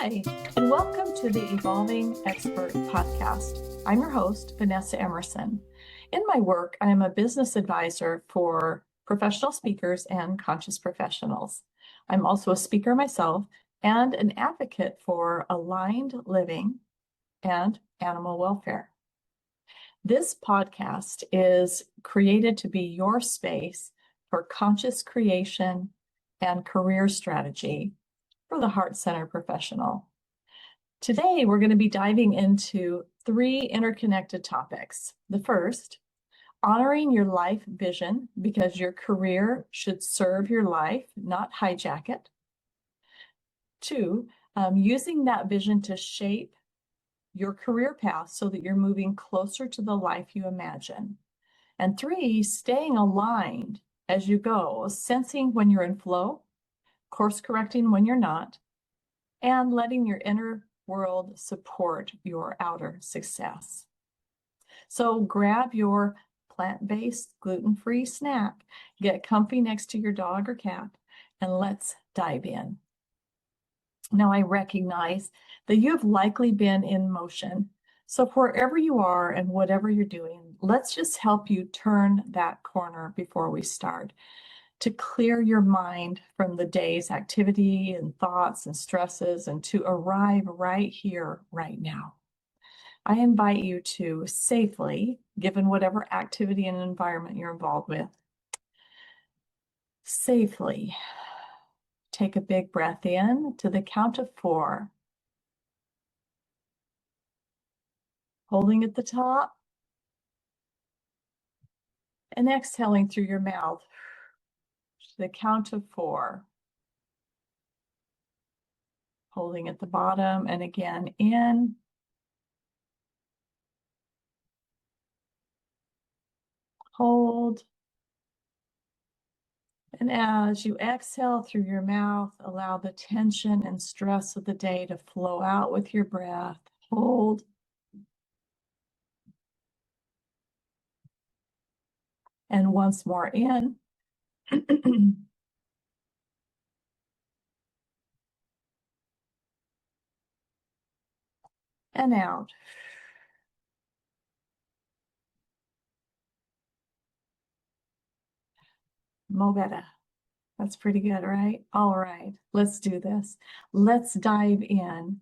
Hi, and welcome to the Evolving Expert Podcast. I'm your host, Vanessa Emerson. In my work, I am a business advisor for professional speakers and conscious professionals. I'm also a speaker myself and an advocate for aligned living and animal welfare. This podcast is created to be your space for conscious creation and career strategy for the heart-centered professional. Today, we're going to be diving into 3 interconnected topics. The first, honoring your life vision because your career should serve your life, not hijack it. 2, using that vision to shape your career path so that you're moving closer to the life you imagine. And 3, staying aligned as you go, sensing when you're in flow, course correcting when you're not, and letting your inner world support your outer success. So grab your plant-based, gluten-free snack, get comfy next to your dog or cat, and let's dive in. Now, I recognize that you have likely been in motion. So wherever you are and whatever you're doing, let's just help you turn that corner before we start, to clear your mind from the day's activity and thoughts and stresses and to arrive right here, right now. I invite you to safely, given whatever activity and environment you're involved with, safely take a big breath in to the count of 4. Holding at the top and exhaling through your mouth to the count of 4. Holding at the bottom and again in. Hold. And as you exhale through your mouth, allow the tension and stress of the day to flow out with your breath. Hold. And once more in. And out. Mo better. That's pretty good, right? All right, let's do this. Let's dive in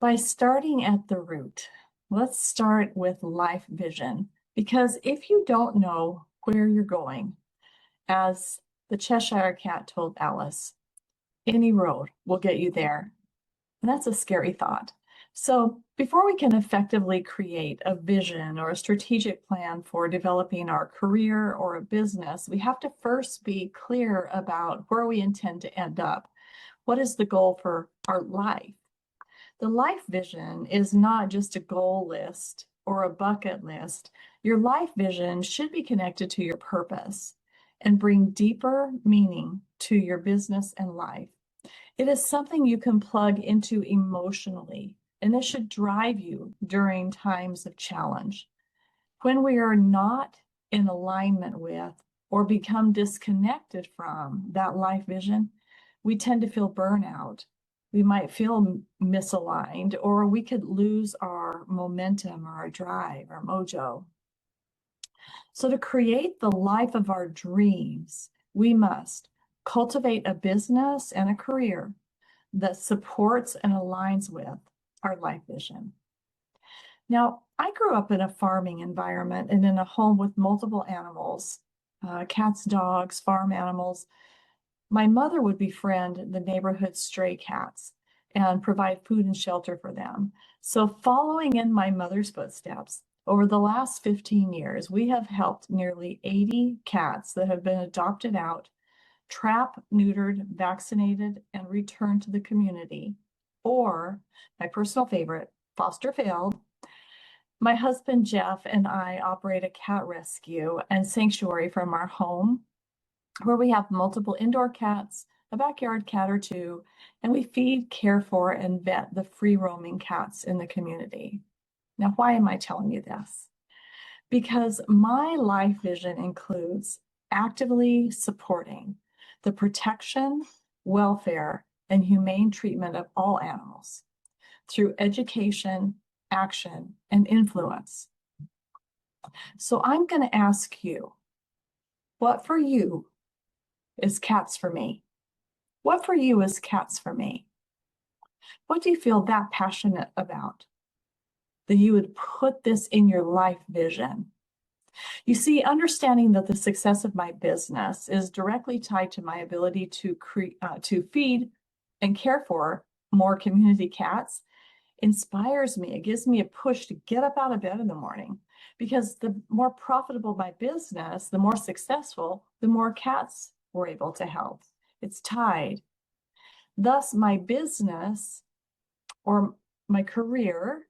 by starting at the root. Let's start with life vision, because if you don't know where you're going, as the Cheshire Cat told Alice, any road will get you there. And that's a scary thought. So before we can effectively create a vision or a strategic plan for developing our career or a business, we have to first be clear about where we intend to end up. What is the goal for our life? The life vision is not just a goal list or a bucket list. Your life vision should be connected to your purpose and bring deeper meaning to your business and life. It is something you can plug into emotionally, and this should drive you during times of challenge. When we are not in alignment with or become disconnected from that life vision, we tend to feel burnout. We might feel misaligned, or we could lose our momentum or our drive, our mojo. So to create the life of our dreams, we must cultivate a business and a career that supports and aligns with our life vision. Now, I grew up in a farming environment and in a home with multiple animals, cats, dogs, farm animals. My mother would befriend the neighborhood stray cats and provide food and shelter for them. So following in my mother's footsteps, over the last 15 years, we have helped nearly 80 cats that have been adopted out, trapped, neutered, vaccinated, and returned to the community. Or, my personal favorite, foster failed. My husband, Jeff, and I operate a cat rescue and sanctuary from our home, where we have multiple indoor cats, a backyard cat or 2, and we feed, care for, and vet the free-roaming cats in the community. Now, why am I telling you this? Because my life vision includes actively supporting the protection, welfare, and humane treatment of all animals through education, action, and influence. So I'm going to ask you, what for you is cats for me? What for you is cats for me? What do you feel that passionate about, that you would put this in your life vision? You see, understanding that the success of my business is directly tied to my ability to feed and care for more community cats inspires me. It gives me a push to get up out of bed in the morning, because the more profitable my business, the more successful, the more cats we're able to help. It's tied. Thus, my business or my career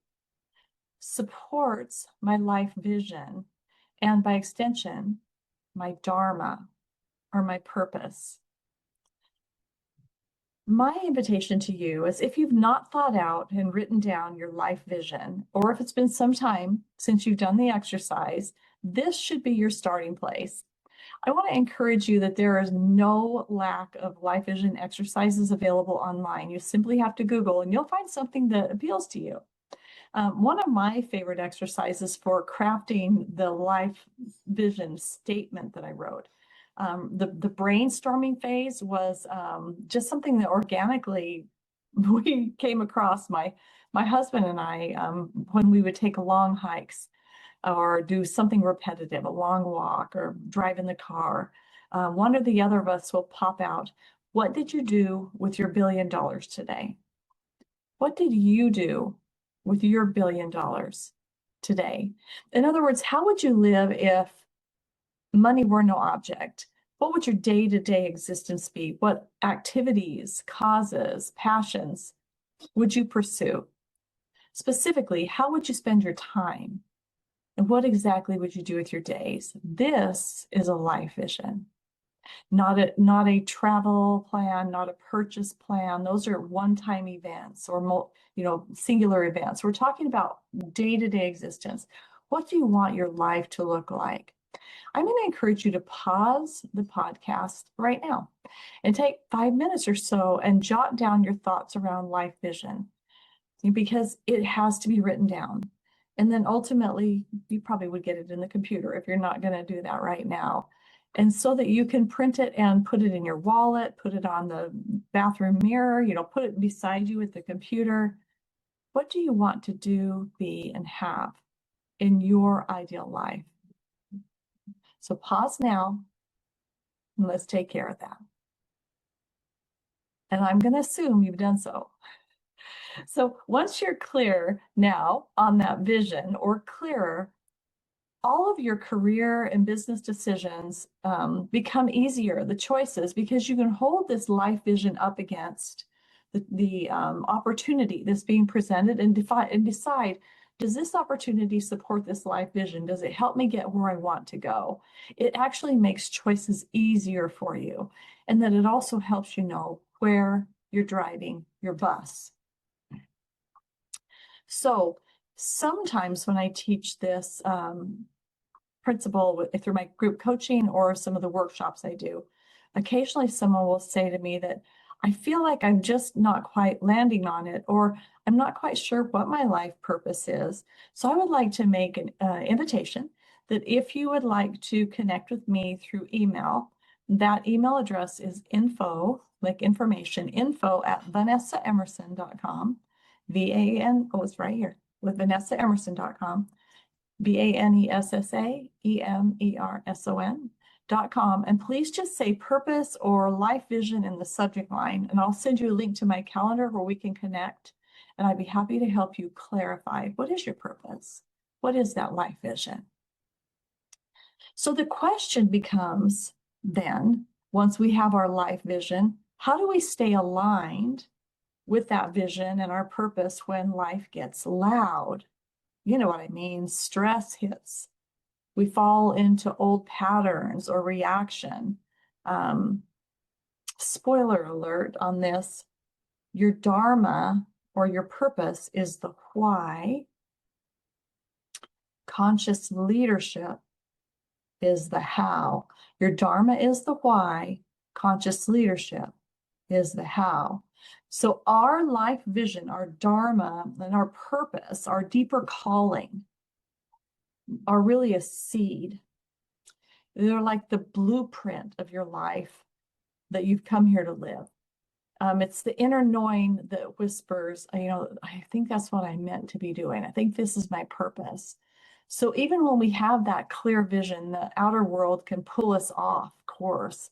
supports my life vision, and by extension, my dharma or my purpose. My invitation to you is, if you've not thought out and written down your life vision, or if it's been some time since you've done the exercise, this should be your starting place. I want to encourage you that there is no lack of life vision exercises available online. You simply have to Google and you'll find something that appeals to you. One of my favorite exercises for crafting the life vision statement that I wrote, the brainstorming phase was just something that organically we came across, my husband and I, when we would take long hikes or do something repetitive, a long walk or drive in the car. One or the other of us will pop out, what did you do with your $1 billion today? What did you do with your $1 billion today? In other words, how would you live if money were no object? What would your day-to-day existence be? What activities, causes, passions would you pursue? Specifically, how would you spend your time? And what exactly would you do with your days? This is a life vision, not a travel plan, not a purchase plan. Those are one-time events or singular events. We're talking about day-to-day existence. What do you want your life to look like? I'm going to encourage you to pause the podcast right now and take 5 minutes or so and jot down your thoughts around life vision, because it has to be written down. And then ultimately, you probably would get it in the computer if you're not going to do that right now. And so that you can print it and put it in your wallet, put it on the bathroom mirror, put it beside you with the computer. What do you want to do, be, and have in your ideal life? So pause now, and let's take care of that. And I'm going to assume you've done so. So once you're clear now on that vision, or clearer, all of your career and business decisions become easier, the choices, because you can hold this life vision up against the opportunity that's being presented and decide, does this opportunity support this life vision? Does it help me get where I want to go? It actually makes choices easier for you. And then it also helps you know where you're driving your bus. So sometimes when I teach this principle through my group coaching or some of the workshops I do, occasionally someone will say to me that I feel like I'm just not quite landing on it, or I'm not quite sure what my life purpose is. So I would like to make an invitation that if you would like to connect with me through email, that email address is info, like information, info@vanessaemerson.com, it's right here, with vanessaemerson.com. VANESSAEMERSON.com. And please just say purpose or life vision in the subject line, and I'll send you a link to my calendar where we can connect. And I'd be happy to help you clarify, what is your purpose? What is that life vision? So the question becomes then, once we have our life vision, how do we stay aligned with that vision and our purpose when life gets loud? You know what I mean? Stress hits. We fall into old patterns or reaction. Spoiler alert on this, your dharma or your purpose is the why. Conscious leadership is the how. Your dharma is the why. Conscious leadership is the how. So our life vision, our dharma, and our purpose, our deeper calling are really a seed. They're like the blueprint of your life that you've come here to live. It's the inner knowing that whispers, I think that's what I meant to be doing. I think this is my purpose. So even when we have that clear vision, the outer world can pull us off course.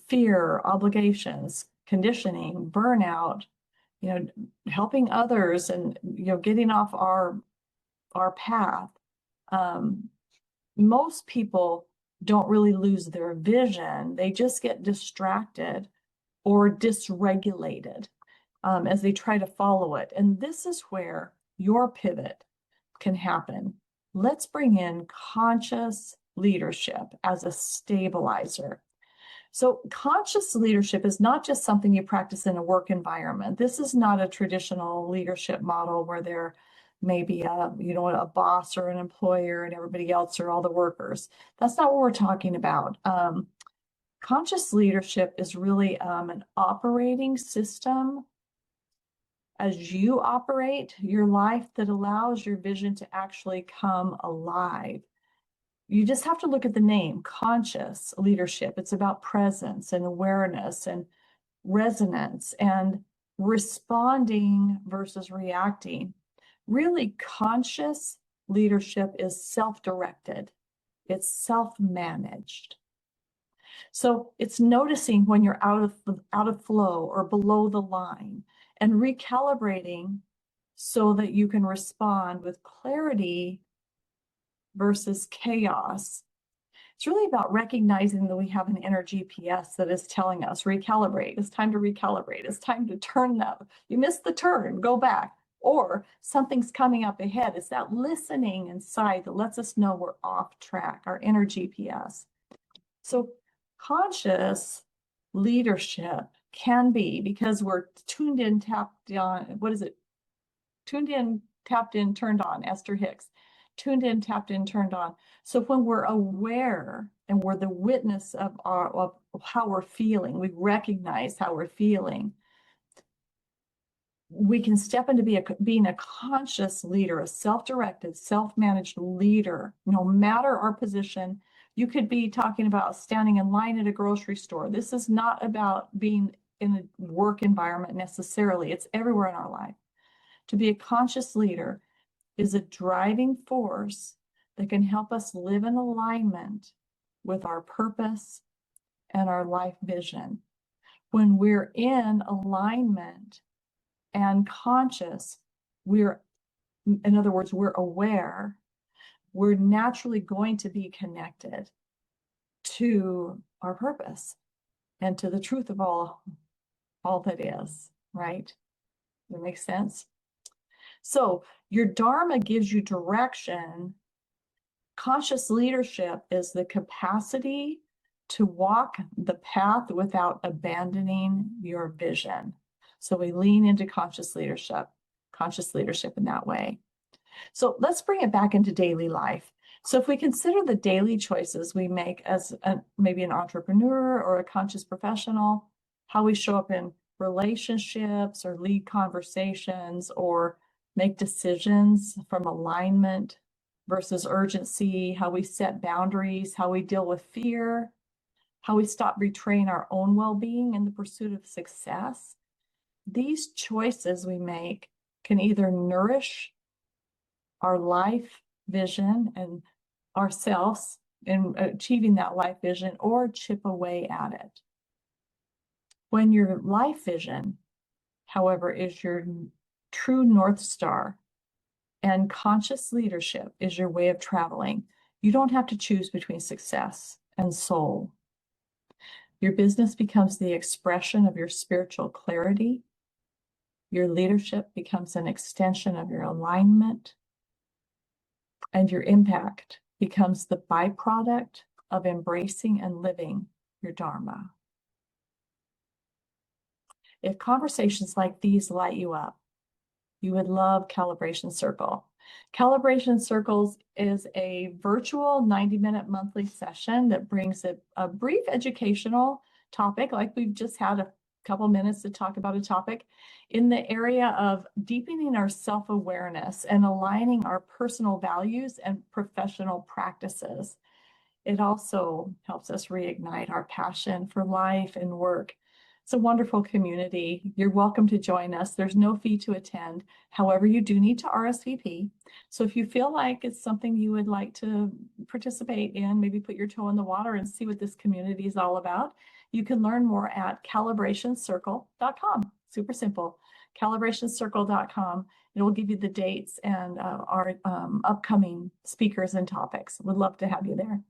Fear, obligations, conditioning, burnout, helping others and, getting off our path. Most people don't really lose their vision. They just get distracted or dysregulated as they try to follow it. And this is where your pivot can happen. Let's bring in conscious leadership as a stabilizer. So conscious leadership is not just something you practice in a work environment. This is not a traditional leadership model where there may be a boss or an employer and everybody else are all the workers. That's not what we're talking about. Conscious leadership is really an operating system as you operate your life that allows your vision to actually come alive. You just have to look at the name, conscious leadership. It's about presence and awareness and resonance and responding versus reacting. Really, conscious leadership is self-directed. It's self-managed. So it's noticing when you're out of flow or below the line and recalibrating so that you can respond with clarity versus chaos. It's really about recognizing that we have an inner GPS that is telling us, recalibrate. It's time to recalibrate. It's time to turn up. You missed the turn, go back. Or something's coming up ahead. It's that listening inside that lets us know we're off track, our inner GPS. So conscious leadership can be, because we're tuned in, tapped on, what is it? Tuned in, tapped in, turned on, Esther Hicks. Tuned in, tapped in, turned on. So when we're aware and we're the witness of how we're feeling, we recognize how we're feeling, we can step into being a conscious leader, a self-directed, self-managed leader, no matter our position. You could be talking about standing in line at a grocery store. This is not about being in a work environment necessarily. It's everywhere in our life. To be a conscious leader is a driving force that can help us live in alignment with our purpose and our life vision. When we're in alignment and conscious, in other words, we're aware, we're naturally going to be connected to our purpose and to the truth of all that is, right? Does that make sense? So your dharma gives you direction. Conscious leadership is the capacity to walk the path without abandoning your vision. So we lean into conscious leadership in that way. So let's bring it back into daily life. So if we consider the daily choices we make as maybe an entrepreneur or a conscious professional, how we show up in relationships or lead conversations or make decisions from alignment versus urgency, how we set boundaries, how we deal with fear, how we stop betraying our own well-being in the pursuit of success. These choices we make can either nourish our life vision and ourselves in achieving that life vision or chip away at it. When your life vision, however, is your true North Star and conscious leadership is your way of traveling, you don't have to choose between success and soul. Your business becomes the expression of your spiritual clarity. Your leadership becomes an extension of your alignment. And your impact becomes the byproduct of embracing and living your dharma. If conversations like these light you up, you would love Calibration Circle. Calibration Circles is a virtual 90-minute monthly session that brings a brief educational topic like we've just had couple minutes to talk about a topic in the area of deepening our self-awareness and aligning our personal values and professional practices. It also helps us reignite our passion for life and work. It's a wonderful community. You're welcome to join us. There's no fee to attend. However, you do need to RSVP. So if you feel like it's something you would like to participate in, maybe put your toe in the water and see what this community is all about, you can learn more at calibrationcircle.com. Super simple. Calibrationcircle.com. It will give you the dates and our upcoming speakers and topics. Would love to have you there.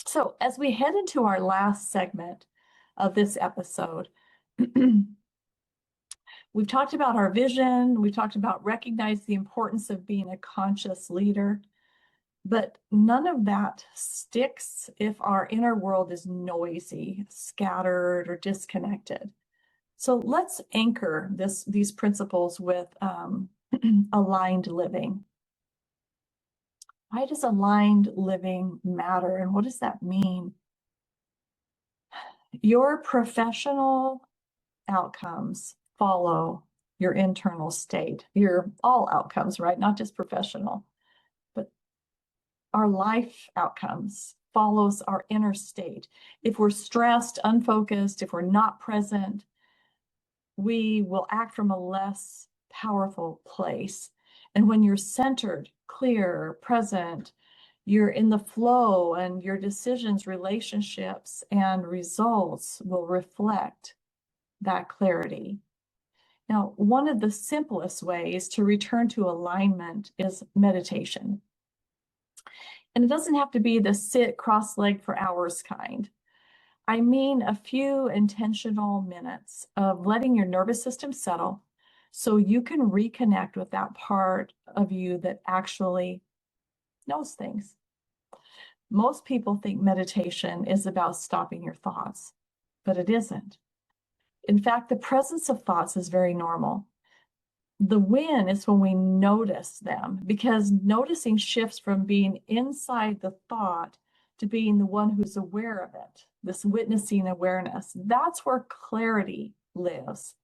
So as we head into our last segment of this episode, we've talked about our vision, we've talked about recognize the importance of being a conscious leader, but none of that sticks if our inner world is noisy, scattered, or disconnected. So let's anchor these principles with aligned living. Why does aligned living matter, and what does that mean? Your professional outcomes follow your internal state, your all outcomes, right? Not just professional, but our life outcomes follows our inner state. If we're stressed, unfocused, if we're not present, we will act from a less powerful place. And when you're centered, clear, present, you're in the flow, and your decisions, relationships, and results will reflect that clarity. Now, one of the simplest ways to return to alignment is meditation. And it doesn't have to be the sit cross-legged for hours kind. I mean a few intentional minutes of letting your nervous system settle so you can reconnect with that part of you that actually knows things. Most people think meditation is about stopping your thoughts, but it isn't. In fact, the presence of thoughts is very normal. The win is when we notice them, because noticing shifts from being inside the thought to being the one who's aware of it, this witnessing awareness. That's where clarity lives.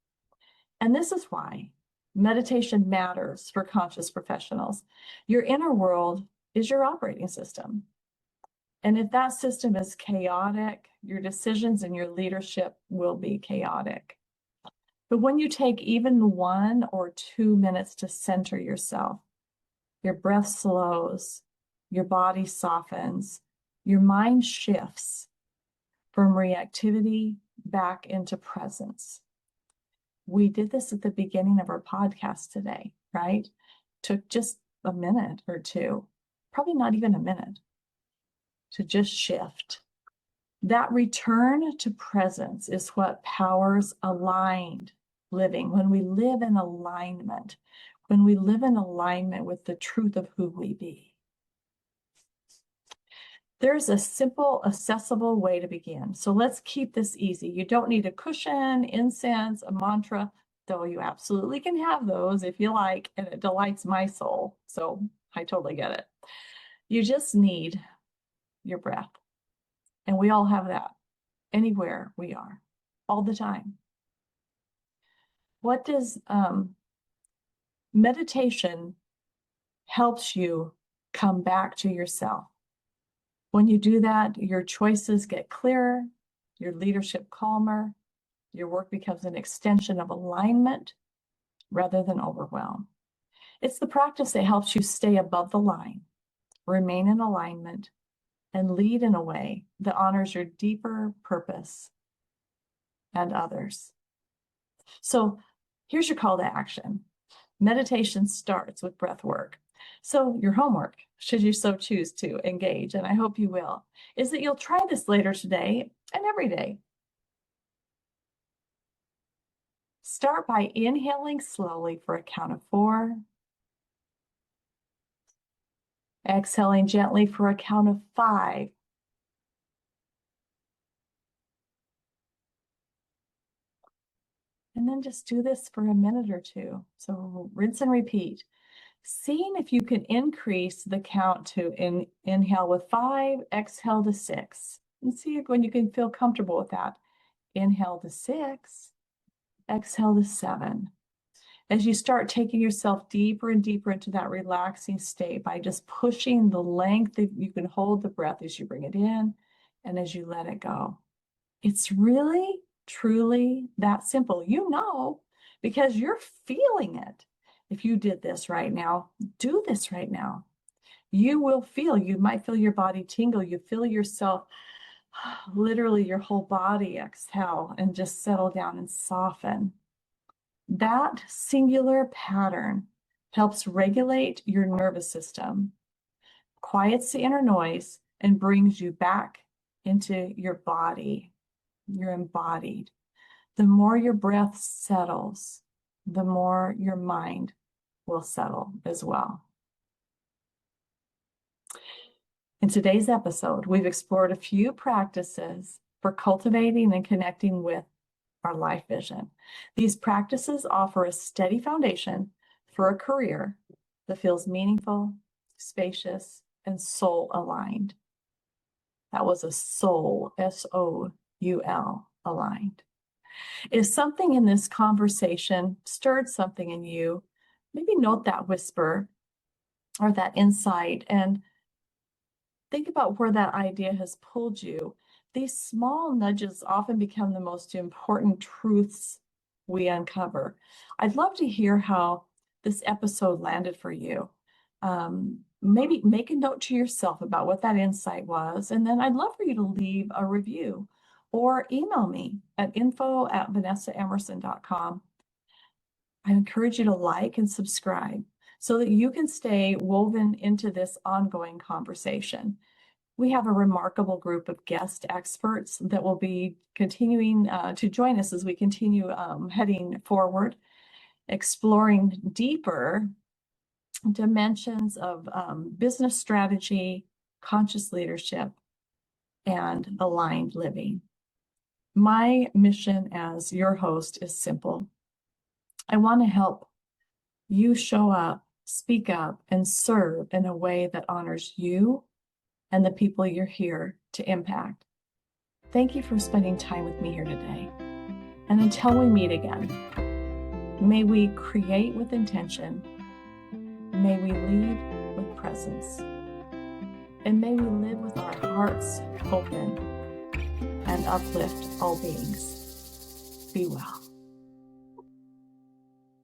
And this is why meditation matters for conscious professionals. Your inner world is your operating system. And if that system is chaotic, your decisions and your leadership will be chaotic. But when you take even 1 or 2 minutes to center yourself, your breath slows, your body softens, your mind shifts from reactivity back into presence. We did this at the beginning of our podcast today, right? Took just a minute or two, probably not even a minute, to just shift. That return to presence is what powers aligned living. When we live in alignment, when we live in alignment with the truth of who we be. There's a simple, accessible way to begin. So let's keep this easy. You don't need a cushion, incense, a mantra, though you absolutely can have those if you like, and it delights my soul. So I totally get it. You just need your breath. And we all have that anywhere we are, all the time. What does meditation helps you come back to yourself? When you do that, your choices get clearer, your leadership calmer, your work becomes an extension of alignment rather than overwhelm. It's the practice that helps you stay above the line, remain in alignment, and lead in a way that honors your deeper purpose and others. So here's your call to action. Meditation starts with breath work. So your homework, should you so choose to engage, and I hope you will, is that you'll try this later today and every day. Start by inhaling slowly for a count of 4. Exhaling gently for a count of 5. And then just do this for a minute or two. So rinse and repeat. Seeing if you can increase the count to inhale with 5, exhale to 6. And see when you can feel comfortable with that. Inhale to 6, exhale to 7. As you start taking yourself deeper and deeper into that relaxing state by just pushing the length that you can hold the breath as you bring it in and as you let it go. It's really, truly that simple. You know, because you're feeling it. If you did this right now, do this right now. You will feel, you might feel your body tingle. You feel yourself, literally your whole body exhale and just settle down and soften. That singular pattern helps regulate your nervous system, quiets the inner noise, and brings you back into your body. You're embodied. The more your breath settles, the more your mind will settle as well. In today's episode, we've explored a few practices for cultivating and connecting with our life vision. These practices offer a steady foundation for a career that feels meaningful, spacious, and soul aligned. That was a soul, S-O-U-L, aligned. If something in this conversation stirred something in you, maybe note that whisper or that insight and think about where that idea has pulled you. These small nudges often become the most important truths we uncover. I'd love to hear how this episode landed for you. Maybe make a note to yourself about what that insight was, and then I'd love for you to leave a review or email me at info@vanessaemerson.com. I encourage you to like and subscribe so that you can stay woven into this ongoing conversation. We have a remarkable group of guest experts that will be continuing to join us as we continue heading forward, exploring deeper dimensions of business strategy, conscious leadership, and aligned living. My mission as your host is simple. I want to help you show up, speak up, and serve in a way that honors you and the people you're here to impact. Thank you for spending time with me here today. And until we meet again, may we create with intention, may we lead with presence, and may we live with our hearts open and uplift all beings. Be well.